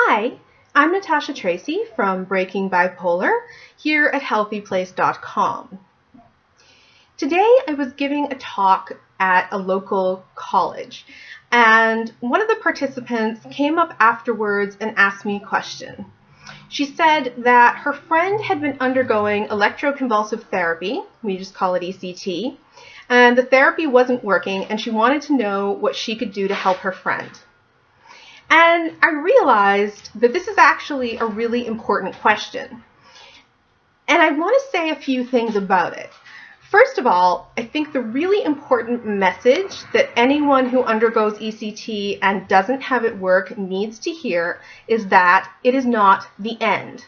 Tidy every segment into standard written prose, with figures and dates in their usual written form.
Hi, I'm Natasha Tracy from Breaking Bipolar here at healthyplace.com. Today I was giving a talk at a local college, and one of the participants came up afterwards and asked me a question. She said that her friend had been undergoing electroconvulsive therapy, we just call it ECT, and the therapy wasn't working and she wanted to know what she could do to help her friend. And I realized that this is actually a really important question. And I want to say a few things about it. First of all, I think the really important message that anyone who undergoes ECT and doesn't have it work needs to hear is that it is not the end.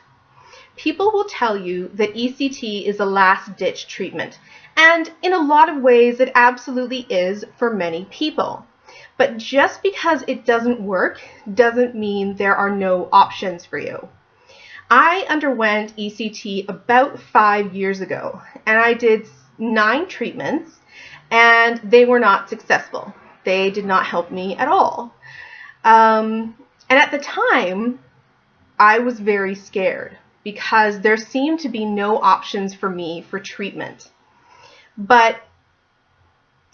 People will tell you that ECT is a last-ditch treatment, and in a lot of ways it absolutely is for many people. But just because it doesn't work doesn't mean there are no options for you. I underwent ECT about 5 years ago, and I did 9 treatments, and they were not successful. They did not help me at all. And at the time, I was very scared because there seemed to be no options for me for treatment. But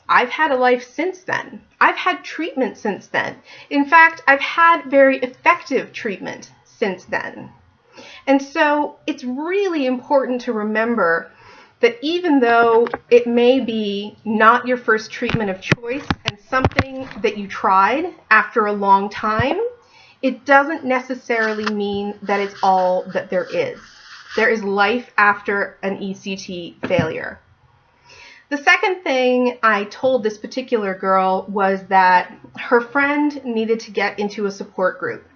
I've had a life since then. I've had treatment since then. In fact, I've had very effective treatment since then. And so it's really important to remember that even though it may be not your first treatment of choice and something that you tried after a long time, it doesn't necessarily mean that it's all that there is. There is life after an ECT failure. The second thing I told this particular girl was that her friend needed to get into a support group,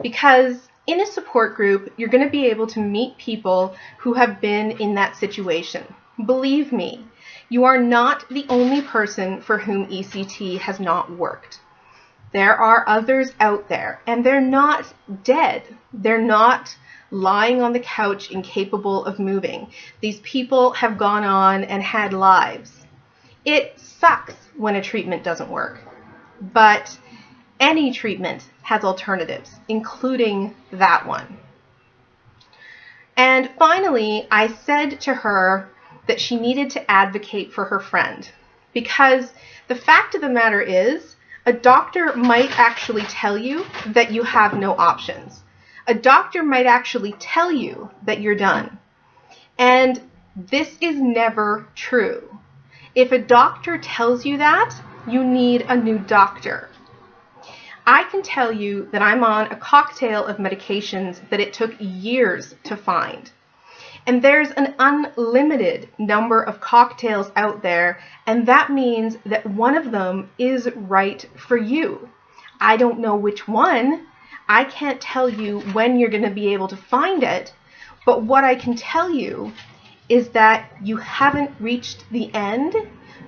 because in a support group, you're going to be able to meet people who have been in that situation. Believe me, you are not the only person for whom ECT has not worked. There are others out there, and they're not dead. They're not lying on the couch incapable of moving. These people have gone on and had lives. It sucks when a treatment doesn't work, but any treatment has alternatives, including that one. And finally, I said to her that she needed to advocate for her friend, because the fact of the matter is, a doctor might actually tell you that you have no options. A doctor might actually tell you that you're done. And this is never true. If a doctor tells you that, you need a new doctor. I can tell you that I'm on a cocktail of medications that it took years to find. And there's an unlimited number of cocktails out there, and that means that one of them is right for you. I don't know which one. I can't tell you when you're going to be able to find it, but what I can tell you is that you haven't reached the end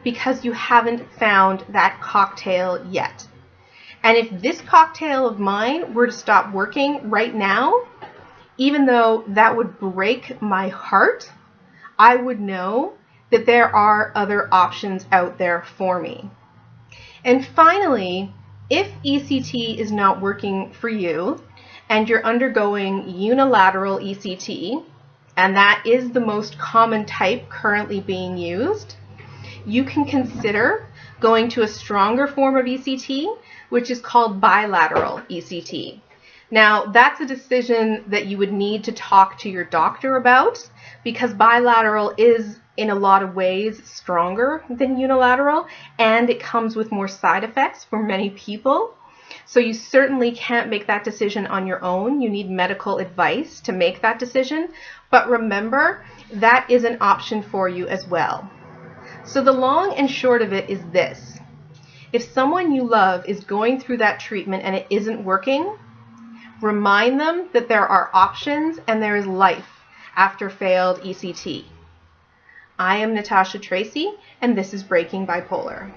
because you haven't found that cocktail yet. And if this cocktail of mine were to stop working right now, even though that would break my heart, I would know that there are other options out there for me. And finally, if ECT is not working for you and you're undergoing unilateral ECT, and that is the most common type currently being used, you can consider going to a stronger form of ECT, which is called bilateral ECT. Now, that's a decision that you would need to talk to your doctor about, because bilateral is in a lot of ways stronger than unilateral, and it comes with more side effects for many people. So you certainly can't make that decision on your own. You need medical advice to make that decision. But remember, that is an option for you as well. So the long and short of it is this. If someone you love is going through that treatment and it isn't working, remind them that there are options and there is life after failed ECT. I am Natasha Tracy, and this is Breaking Bipolar.